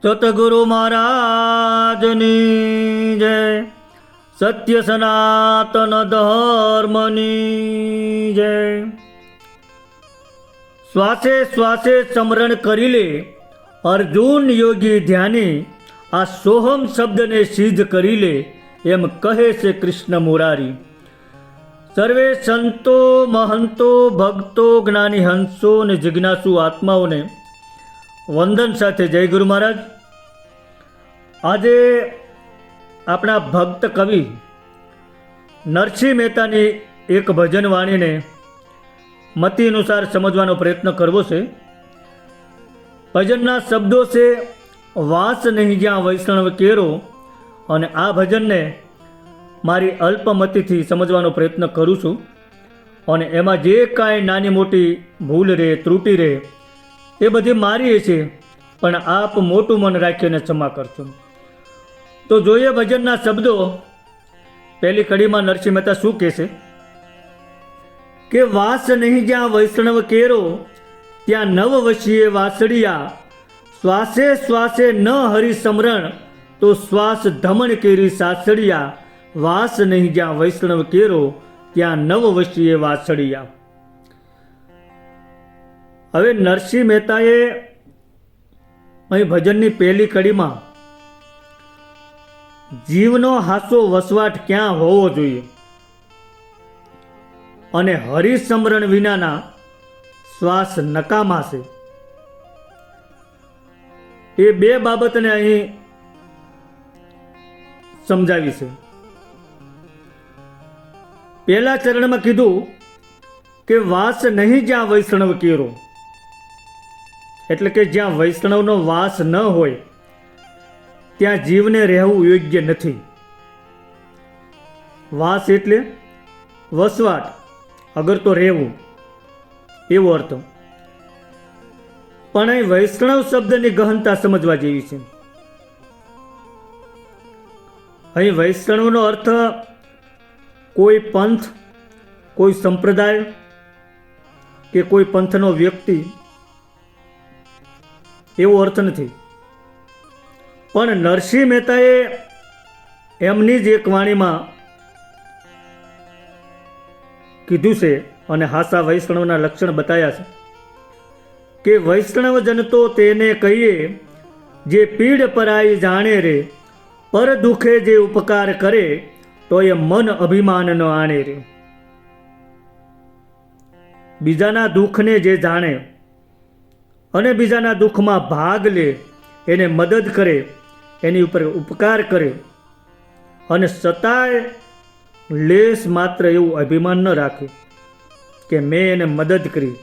સતગુરુ મહારાજની જય. સત્ય સનાતન ધર્મની જય. શ્વાસે શ્વાસે સ્મરણ કરી લે અર્જુન યોગી ધ્યાની, આ સોહમ શબ્દને સિદ્ધ કરી લે એમ કહે છે કૃષ્ણ મુરારી. સર્વે સંતો મહંતો ભક્તો જ્ઞાની હંસો અને જિજ્ઞાસુ આત્માઓને વંદન સાથે જય ગુરુ મહારાજ. આજે આપણા ભક્ત કવિ નરસિંહ મહેતાની એક ભજન વાણીને મતિ અનુસાર સમજવાનો પ્રયત્ન કરવો છે. ભજનના શબ્દો છે વાસ નહીં જ્યાં વૈષ્ણવ કેરો, અને આ ભજનને મારી અલ્પમતિથી સમજવાનો પ્રયત્ન કરું છું. અને એમાં જે કાંઈ નાની મોટી ભૂલ રહે ત્રુટિ રહે એ બધી મારી છે, પણ આપ મોટું મન રાખીને ક્ષમા કરશો. તો જોઈએ ભજનના શબ્દો. પહેલી કડીમાં નરસિંહ મહેતા શું કહે છે કે વાસ નહીં જ્યાં વૈષ્ણવ કેરો, ત્યાં નવ વશીએ વાસળિયા. શ્વાસે શ્વાસે ન હરિ સમરણ, તો શ્વાસ ધમણ કેરી સાસડિયા. વાસ નહીં જ્યાં વૈષ્ણવ કેરો, ત્યાં નવ વશીએ વાસળિયા. હવે નરસિંહ મહેતાએ અહીં ભજનની પહેલી કડીમાં જીવનો હાસો વસવાટ ક્યાં હોવો જોઈએ અને હરિસ્મરણ વિનાના શ્વાસ નકામા છે, એ બે બાબતને અહીં સમજાવી છે. પહેલા ચરણમાં કીધું કે વાસ નહીં જ્યાં વૈષ્ણવ કેરો, એટલે કે જ્યાં વૈષ્ણવનો વાસ ન હોય ત્યાં જીવને રહેવું યોગ્ય નથી. વાસ એટલે વસવાટ, અગર તો રહેવું એવો અર્થ. પણ અહીં વૈષ્ણવ શબ્દની ગહનતા સમજવા જેવી છે. અહીં વૈષ્ણવનો અર્થ કોઈ પંથ, કોઈ સંપ્રદાય કે કોઈ પંથનો વ્યક્તિ એવો અર્થ નથી. પણ નરસિંહ મહેતાએ એમની જ એક વાણીમાં કીધું છે અને હાસા વૈષ્ણવના લક્ષણ બતાવ્યા છે કે વૈષ્ણવજન તો તેને કહીએ જે પીડ પરાઈ જાણે રે, પર દુખે જે ઉપકાર કરે તો એ મન અભિમાન ન આણે રે. બીજાના દુઃખને જે જાણે અને બીજાના દુઃખમાં ભાગ લે, એને મદદ કરે, એની ઉપર ઉપકાર કરે, અને સતાય લેશ માત્ર એવું અભિમાન ન રાખે કે મેં એને મદદ કરી,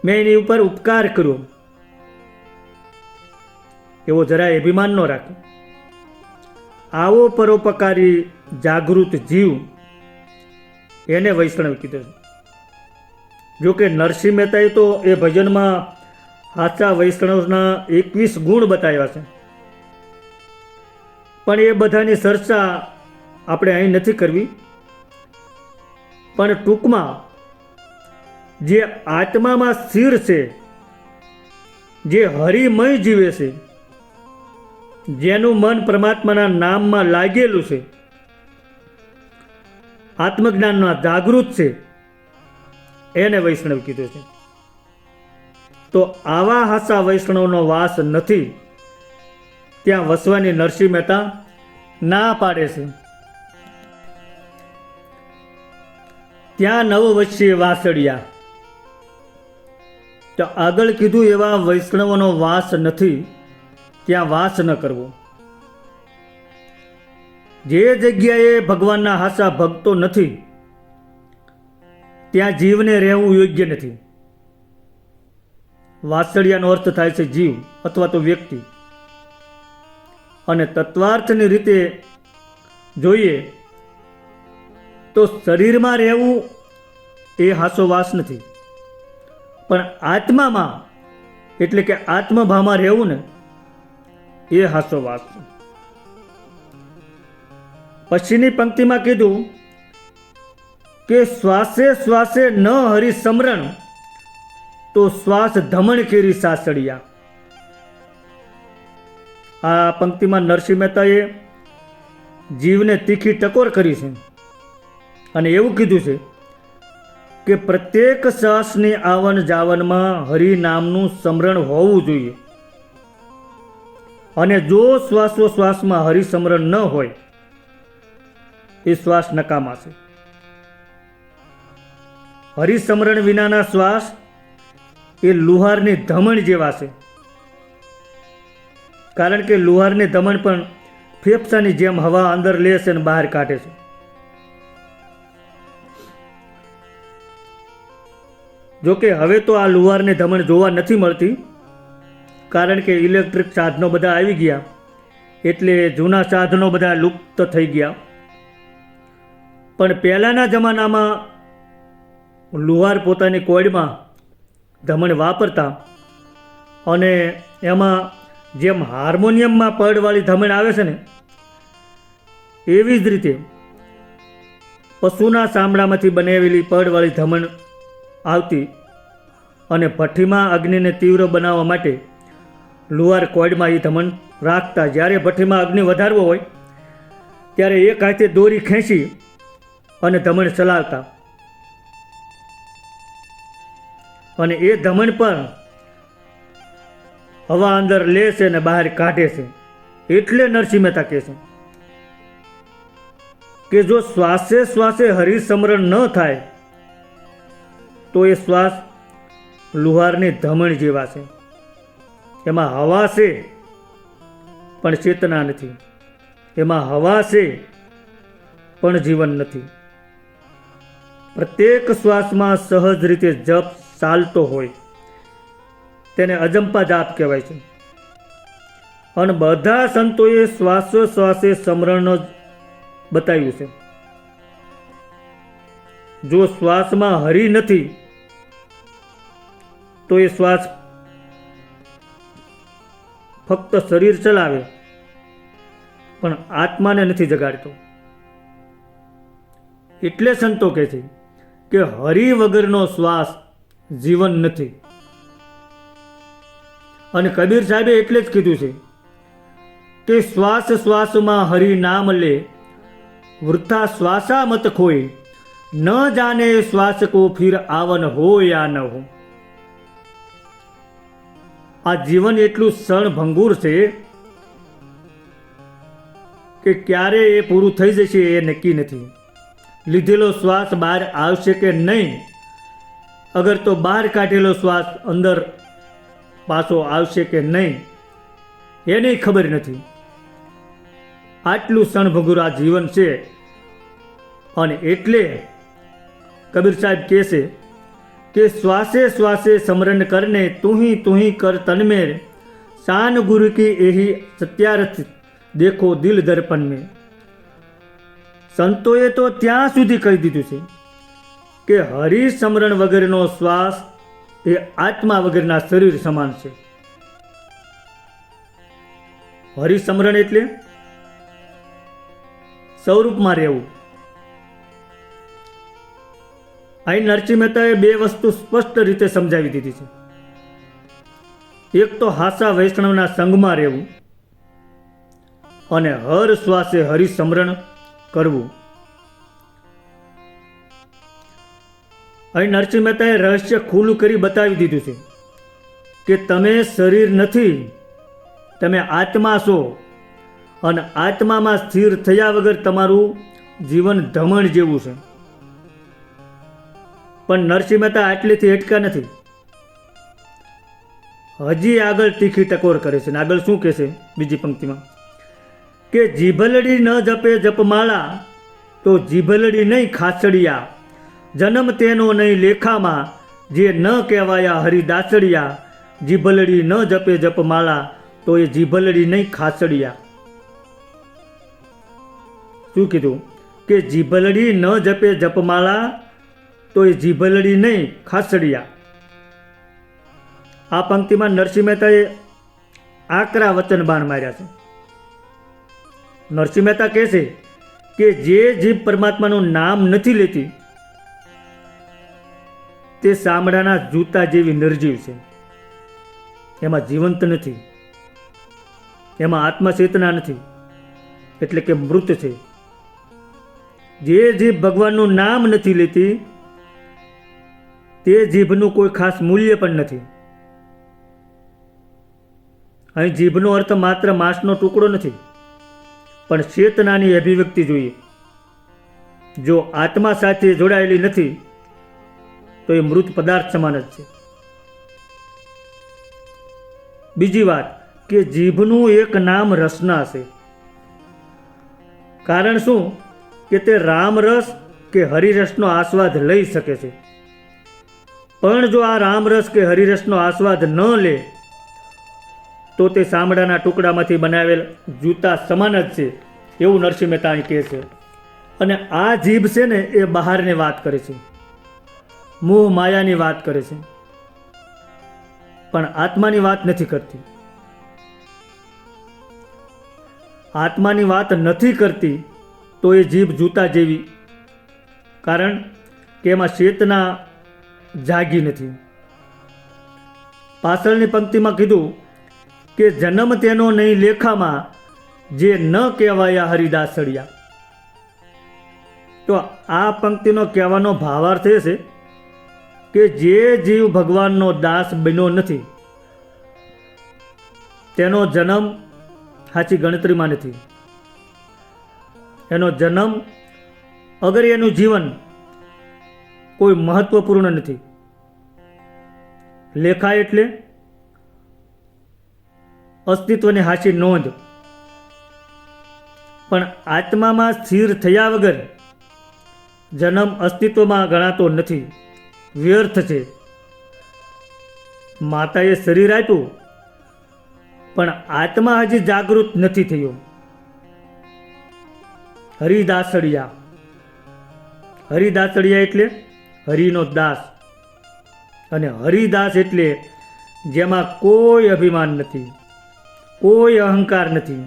મેં એની ઉપર ઉપકાર કર્યો, એવો જરાય અભિમાન ન રાખે. આવો પરોપકારી જાગૃત જીવ એને વૈષ્ણવ કીધો છે. જોકે નરસિંહ મહેતાએ તો એ ભજનમાં હાચા વૈષ્ણવના 21 ગુણ બતાવ્યા છે, પણ એ બધાની ચર્ચા આપણે અહીં નથી કરવી. પણ ટૂંકમાં જે આત્મામાં સ્થિર છે, જે હરિમય જીવે છે, જેનું મન પરમાત્માના નામમાં લાગેલું છે, આત્મજ્ઞાનમાં જાગૃત છે, એને વૈષ્ણવ કીધું છે. તો આવા હાસા વૈષ્ણવનો વાસ નથી, ત્યાં વસવાની નરસિંહ મહેતા ના પાડે છે. ત્યાં નવ વચ્ચે વાસળિયા. તો આગળ કીધું એવા વૈષ્ણવનો વાસ નથી, ત્યાં વાસ ન કરવો. જે જગ્યાએ ભગવાનના હાસા ભક્તો નથી ત્યાં જીવને રહેવું યોગ્ય નથી. વાસળિયાનો અર્થ થાય છે જીવ અથવા તો વ્યક્તિ. અને તત્વાર્થની રીતે જોઈએ તો શરીરમાં રહેવું એ હાસો વાસ નથી, પણ આત્મામાં એટલે કે આત્મભાવમાં રહેવું ને એ હાસો વાસ છે. પછીની પંક્તિમાં કીધું કે શ્વાસે શ્વાસે ન હરિ સમરણ, તો શ્વાસ ધમણ કેરી સાસડિયા. આ પંક્તિમાં નરસિંહ મહેતાએ જીવને તીખી ટકોર કરી છે અને એવું કીધું છે કે પ્રત્યેક શ્વાસની આવન જાવનમાં હરિ નામનું સ્મરણ હોવું જોઈએ, અને જો શ્વાસોશ્વાસમાં હરિ સ્મરણ ન હોય એ શ્વાસ નકામા છે. હરિ સ્મરણ વિનાના શ્વાસ એ લુહારની ધમણ જેવા છે, કારણ કે લુહારની ધમણ પણ ફેફસાની જેમ હવા અંદર લે છે અને બહાર કાઢે છે. જોકે હવે તો આ લુહારની ધમણ જોવા નથી મળતી, કારણ કે ઇલેક્ટ્રિક સાધનો બધા આવી ગયા, એટલે જૂના સાધનો બધા લુપ્ત થઈ ગયા. પણ પહેલાંના જમાનામાં લુહાર પોતાની કોયડમાં ધમણ વાપરતા, અને એમાં જેમ હાર્મોનિયમમાં પડવાળી ધમણ આવે છે ને, એવી જ રીતે પશુના ચામડામાંથી બનેલી પડવાળી ધમણ આવતી, અને ભઠ્ઠીમાં અગ્નિને તીવ્ર બનાવવા માટે લુહાર કોયડમાં એ ધમણ રાખતા. જ્યારે ભઠ્ઠીમાં અગ્નિ વધારવો હોય ત્યારે એક હાથે દોરી ખેંચી અને ધમણ ચલાવતા, અને એ ધમણ પર હવા અંદર લે છે અને બહાર કાઢે છે. એટલે નરસિંહ મહેતા કહે છે કે જો શ્વાસે શ્વાસે હરિસ્મરણ ન થાય તો એ શ્વાસ લુહારની ધમણ જેવા છે. એમાં હવા છે પણ ચેતના નથી, એમાં હવા છે પણ જીવન નથી. પ્રત્યેક શ્વાસમાં સહજ રીતે જપ ચાલતો હોય તેને અજંપા જાપ કહેવાય છે. અને બધા સંતોએ શ્વાસોશ્વાસે સ્મરણ જ બતાવ્યું છે. જો શ્વાસમાં હરિ નથી તો એ શ્વાસ ફક્ત શરીર ચલાવે પણ આત્માને નથી જગાડતો. એટલે સંતો કહે છે કે હરિ વગરનો શ્વાસ જીવન નથી. અને કબીર સાહેબે એટલે જ કીધું છે કે શ્વાસ શ્વાસમાં હરિ નામ લે, વૃથા શ્વાસા મત ખોય, ન જાને શ્વાસ કો ફિર આવન હો યા ન હો. આ જીવન એટલું ક્ષણભંગુર છે કે ક્યારે એ પૂરું થઈ જશે એ નક્કી નથી. લીધેલો શ્વાસ બહાર આવશે કે નહીં, અગર તો બહાર કાઢેલો શ્વાસ અંદર પાછો આવશે કે નહીં એની ખબર નથી. આટલું ક્ષણભંગુર આ જીવન છે. અને એટલે કબીર સાહેબ કહે છે કે શ્વાસે શ્વાસે સ્મરણ કરને તું ही कर तन में, शान गुरु की यही सत्यारथ देखो दिल दर्पण में. સંતોએ તો ત્યાં સુધી કહી દીધું છે કે હરિ સ્મરણ વગરનો શ્વાસ એ આત્મા વગરના શરીર સમાન છે. હરિ સ્મરણ એટલે સ્વરૂપમાં રહેવું. અહીં નરસિંહ મહેતાએ બે વસ્તુ સ્પષ્ટ રીતે સમજાવી દીધી છે. એક તો હાસા વૈષ્ણવના સંગમાં રહેવું, અને હર શ્વાસે હરિસ્મરણ કરવું. અહીં નરસિંહ મહેતાએ રહસ્ય ખુલ્લું કરી બતાવી દીધું છે કે તમે શરીર નથી, તમે આત્મા છો, અને આત્મામાં સ્થિર થયા વગર તમારું જીવન ધમણ જેવું છે. પણ નરસિંહ મહેતા આટલેથી અટકા નથી, હજી આગળ તીખી ટકોર કરે છે. આગળ શું કહે છે બીજી પંક્તિમાં કે જીભલડી ન જપે જપમાળા તો જીભલડી નહીં ખાસડિયા, જન્મ તેનો નહીં લેખામાં જે ન કહેવાયા હરિદાસડિયા, જીભલડી ન જપે જપમાળા તો એ જીભલડી નહીં ખાસડિયા. શું કીધું કે જીભલડી ન જપે જપમાળા તો એ જીભલડી નહીં ખાસડિયા. આ પંક્તિમાં નરસિંહ મહેતાએ આકરા વચન બાણ માર્યા છે. નરસિંહ મહેતા કહે છે કે જે જીભ પરમાત્માનું નામ નથી લેતી તે ચામડાના જૂતા જેવી નિર્જીવ છે, એમાં જીવંત નથી. એમાં આત્મા ચેતના નથી, એટલે કે મૃત છે. જે જીભ ભગવાનનું નામ નથી લેતી તે જીભનું કોઈ ખાસ મૂલ્ય પણ નથી. અહીં જીભનો અર્થ માત્ર માંસનો ટુકડો નથી, પણ ચેતનાની અભિવ્યક્તિ જોઈએ. જો આત્મા સાથે જોડાયેલી નથી તો એ મૃત પદાર્થ સમાન જ છે. બીજી વાત કે જીભનું એક નામ રસના છે. કારણ શું કે તે રામરસ કે હરિરસનો આસ્વાદ લઈ શકે છે. પણ જો આ રામરસ કે હરિરસનો આસ્વાદ ન લે તો તે ચામડાના ટુકડામાંથી બનાવેલ જૂતા સમાન જ છે, એવું નરસિંહ મહેતા અહીં કહે છે. અને આ જીભ છે ને એ બહારની વાત કરે છે, મોહ માયાની વાત કરે છે, પણ આત્માની વાત નથી કરતી. આત્માની વાત નથી કરતી તો એ જીભ જૂતા જેવી, કારણ કે એમાં ચેતના જાગી નથી. પાછળની પંક્તિમાં કીધું કે જન્મ તેનો નહીં લેખામાં, જે ન કહેવાયા હરિદાસડિયા. તો આ પંક્તિનો કહેવાનો ભાવાર્થ એ છે કે જે જીવ ભગવાનનો દાસ બન્યો નથી તેનો જન્મ સાચી ગણતરીમાં નથી. એનો જન્મ અગર એનું જીવન કોઈ મહત્વપૂર્ણ નથી. લેખા એટલે અસ્તિત્વની સાચી નોંધ, પણ આત્મામાં સ્થિર થયા વગર જન્મ અસ્તિત્વમાં ગણાતો નથી, વ્યર્થ છે. માતાએ શરીર આપ્યું પણ આત્મા હજી જાગૃત નથી થયો. હરિદાસડિયા, હરિદાસડિયા એટલે હરિનો દાસ, અને હરિદાસ એટલે જેમાં કોઈ અભિમાન નથી, કોઈ અહંકાર નથી,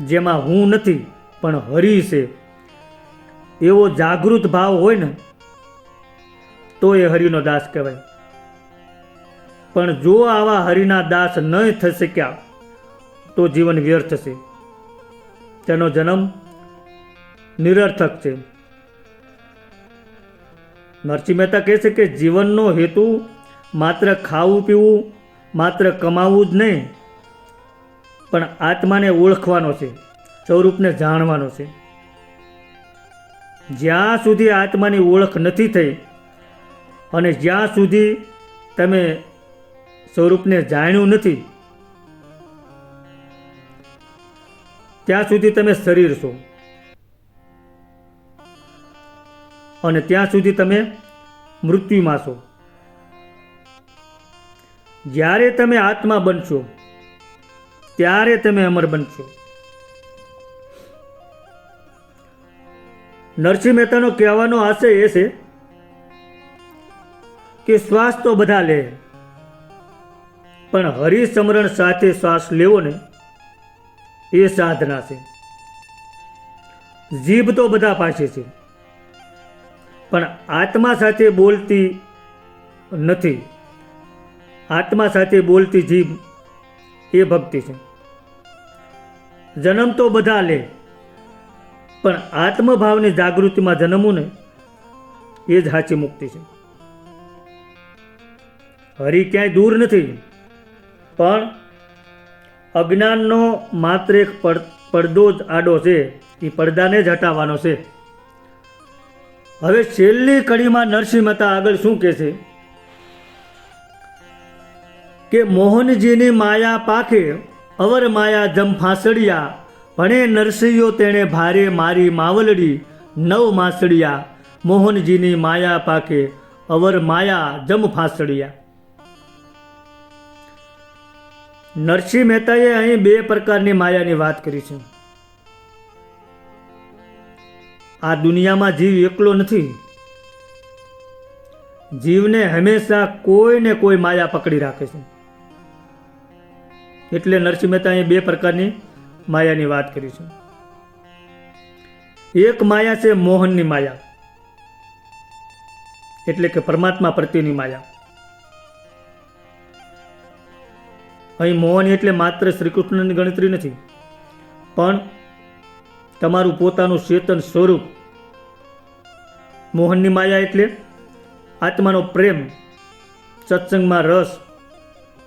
જેમાં હું નથી પણ હરિ છે એવો જાગૃત ભાવ હોય ને તો એ હરિનો દાસ કહેવાય. પણ જો આવા હરિના દાસ ન થઈ શક્યા તો જીવન વ્યર્થ છે, તેનો જન્મ નિરર્થક છે. નરસિંહ મહેતા કહે છે કે જીવનનો હેતુ માત્ર ખાવું પીવું, માત્ર કમાવું જ નહીં, પણ આત્માને ઓળખવાનો છે, સ્વરૂપને જાણવાનો છે. જ્યાં સુધી આત્માની ઓળખ નથી થઈ અને જ્યાં સુધી તમે સ્વરૂપને જાણ્યું નથી ત્યાં સુધી તમે શરીર છો, અને ત્યાં સુધી તમે મૃત્યુમાં છો. જ્યારે તમે આત્મા બનશો ત્યારે તમે અમર બનશો. નરસિંહ મહેતાનો કહેવાનો આશય એ છે કે શ્વાસ તો બધા લે, પણ હરિસ્મરણ સાથે શ્વાસ લેવો ને એ સાધના છે. જીભ તો બધા પાસે છે, પણ આત્મા સાથે બોલતી નથી. આત્મા સાથે બોલતી જીભ એ ભક્તિ છે. જન્મ તો બધા લે, પણ આત્મભાવની જાગૃતિમાં જન્મવું ને એ જ સાચી મુક્તિ છે. હરિ ક્યાંય દૂર નથી, પણ અજ્ઞાનનો માત્ર એક પડદો જ આડો છે, એ પડદાને જ હટાવવાનો છે. હવે છેલ્લી કડીમાં નરસિંહ મહેતા આગળ શું કહે છે કે મોહનજીની માયા પાખે અવર માયા જમ ફાંસડિયા, ભણે નરસિંહો તેણે ભારે મારી માવલડી નવ માસડિયા. મોહનજીની માયા પાખે અવર માયા જમ ફાંસડિયા. નરસિંહ મહેતાએ અહીં બે પ્રકારની માયાની વાત કરી છે. આ દુનિયામાં જીવ એકલો નથી. જીવને હંમેશા કોઈ ને કોઈ માયા પકડી રાખે છે. એટલે નરસિંહ મહેતા અહીં બે પ્રકારની માયાની વાત કરી છે. એક માયા છે મોહનની માયા, એટલે કે પરમાત્મા પ્રત્યેની માયા. અહીં મોહન એટલે માત્ર શ્રી કૃષ્ણની ગણતરી નથી, પણ તમારું પોતાનું ચેતન સ્વરૂપ. મોહનની માયા એટલે આત્માનો પ્રેમ, સત્સંગમાં રસ,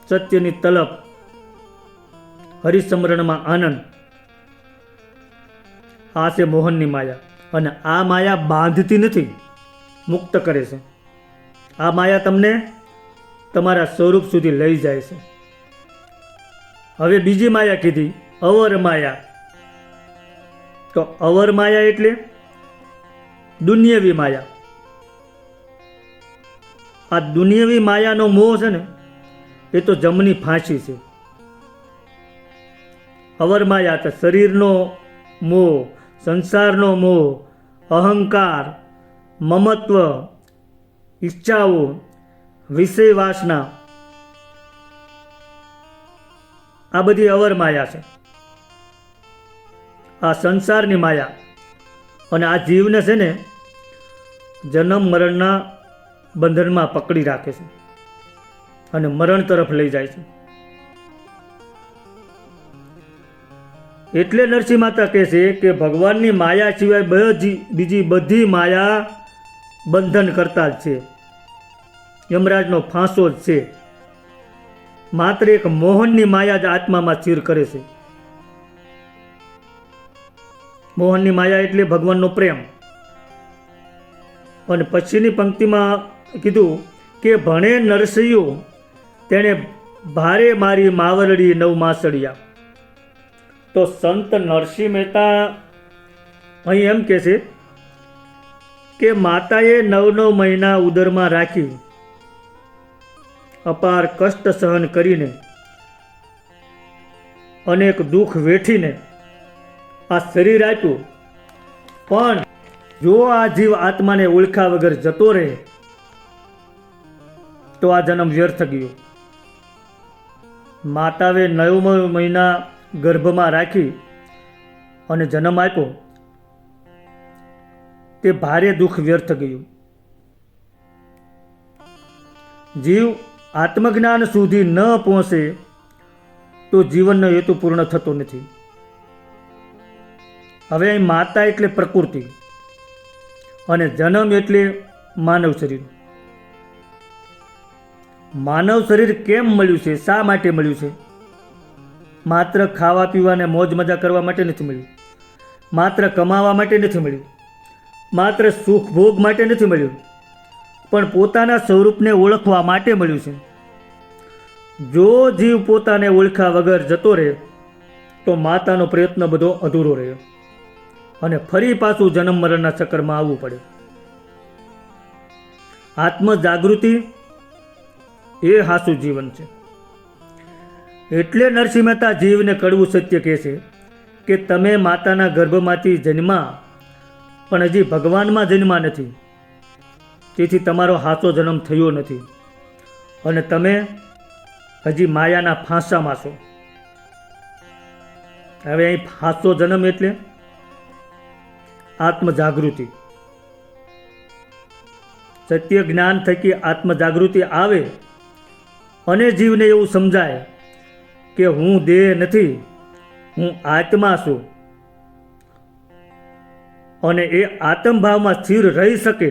સત્યની તલપ, હરિસ્મરણમાં આનંદ. આ છે મોહનની માયા. અને આ માયા બાંધતી નથી, મુક્ત કરે છે. આ માયા તમને તમારા સ્વરૂપ સુધી લઈ જાય છે. હવે બીજી માયા કીધી, અવર માયા. તો અવર માયા એટલે દુનિયાવી માયા. આ દુનિયાવી માયાનો મોહ છે ને, એ તો જમની ફાંસી છે. અવર માયા તો શરીરનો મોહ, સંસારનો મોહ, અહંકાર, મમત્વ, ઈચ્છાઓ, વિષય વાસના, આ બધી અવર માયા છે. આ સંસારની માયા. અને આ જીવને છે ને જન્મ મરણના બંધનમાં પકડી રાખે છે અને મરણ તરફ લઈ જાય છે. એટલે નરસિંહ માતા કહે છે કે ભગવાનની માયા સિવાય બીજી બધી માયા બંધન કરતા જ છે, યમરાજનો ફાંસો જ છે. માત્ર એક મોહનની માયા જ આત્મામાં ચીર કરે છે. મોહનની માયા એટલે ભગવાનનો પ્રેમ. અને પછીની પંક્તિમાં કીધું કે ભણે નરસૈયો તેણે ભારે મારી માવલડી નવ માસડિયા. તો સંત નરસિંહ મહેતા અહીં એમ કહે છે કે માતાએ 9 મહિના ઉદરમાં રાખી, અપાર કષ્ટ સહન કરીને, અનેક દુઃખ વેઠીને આ શરીર આપ્યું. પણ જો આ જીવ આત્માને ઓળખ્યા વગર જતો રહે તો આ જન્મ વ્યર્થ ગયો. માતાએ 9 મહિના ગર્ભમાં રાખી અને જન્મ આપ્યો, તે ભારે દુઃખ વ્યર્થ ગયું. જીવ આત્મજ્ઞાન સુધી ન પહોંચે તો જીવનનો હેતુ પૂર્ણ થતો નથી. હવે અહીં માતા એટલે પ્રકૃતિ અને જન્મ એટલે માનવ શરીર. માનવ શરીર કેમ મળ્યું છે, શા માટે મળ્યું છે? માત્ર ખાવા પીવાને મોજ મજા કરવા માટે નથી મળ્યું, માત્ર કમાવા માટે નથી મળ્યું, માત્ર સુખ ભોગ માટે નથી મળ્યું, પણ પોતાના સ્વરૂપને ઓળખવા માટે મળ્યું છે. જો જીવ પોતાને ઓળખ્યા વગર જતો રહે તો માતાનો પ્રયત્ન બધો અધૂરો રહ્યો અને ફરી પાછું જન્મ મરણના ચક્કરમાં આવવું પડે. આત્મ જાગૃતિ એ હાસું જીવન છે. એટલે નરસિંહ મહેતા જીવને કડવું સત્ય કહે છે કે તમે માતાના ગર્ભમાંથી જન્મા પણ હજી ભગવાનમાં જન્મા નથી, તેથી તમારો હાચો જન્મ થયો નથી અને તમે હજી માયાના ફાંસામાં છો. હવે અહીં હાચો જન્મ એટલે આત્મજાગૃતિ. સત્ય જ્ઞાન થકી આત્મજાગૃતિ આવે અને જીવને એવું સમજાય કે હું દેહ નથી, હું આત્મા છું, અને એ આત્મભાવમાં સ્થિર રહી શકે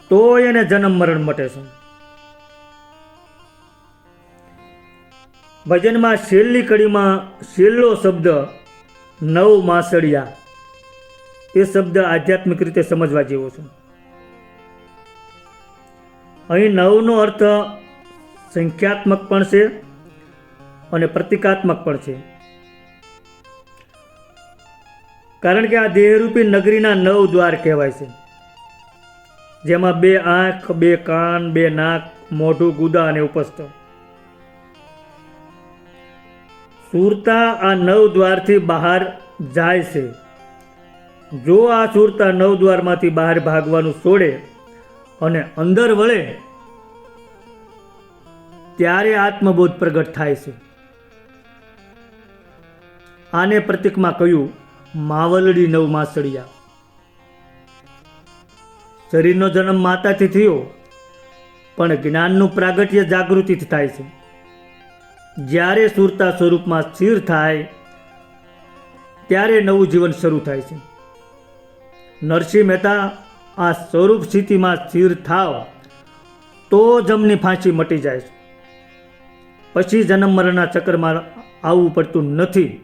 તો એને જન્મ મરણ મટે છે. ભજનમાં છેલ્લી કડીમાં છેલ્લો શબ્દ 9 માસડિયા, એ શબ્દ આધ્યાત્મિક રીતે સમજવા જેવો છે. અહીં 9નો અર્થ સંખ્યાત્મક પણ છે અને પ્રતિકાત્મક પણ છે. કારણ કે આ દેહરૂપી નગરીના 9 દ્વાર કહેવાય છે, જેમાં 2 આંખ, 2 કાન, 2 નાક, મોઢું, ગુદા અને ઉપસ્થ. સુરતા આ 9 દ્વારથી બહાર જાય છે. જો આ સુરતા 9 દ્વારમાંથી બહાર ભાગવાનું છોડે અને અંદર વળે ત્યારે આત્મબોધ પ્રગટ થાય છે. આને પ્રતીકમાં કહ્યું માવલડી 9 માસડિયા. શરીરનો જન્મ માતાથી થયો, પણ જ્ઞાનનું પ્રાગટ્ય જાગૃતિથી થાય છે. જ્યારે સુરતા સ્વરૂપમાં સ્થિર થાય ત્યારે નવું જીવન શરૂ થાય છે. નરસિંહ મહેતા આ સ્વરૂપ સ્થિતિમાં સ્થિર થાવ તો જમની ફાંસી મટી જાય છે. પછી જન્મ મરણના ચક્કરમાં આવવું પડતું નથી.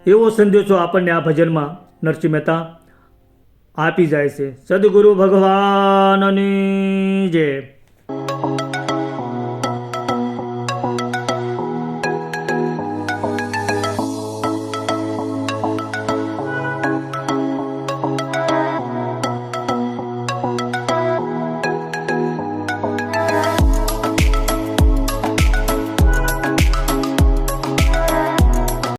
એવો સંદેશો આપણને આ ભજનમાં નરસિંહ મહેતા આપી જાય છે. સદગુરુ ભગવાનની જય.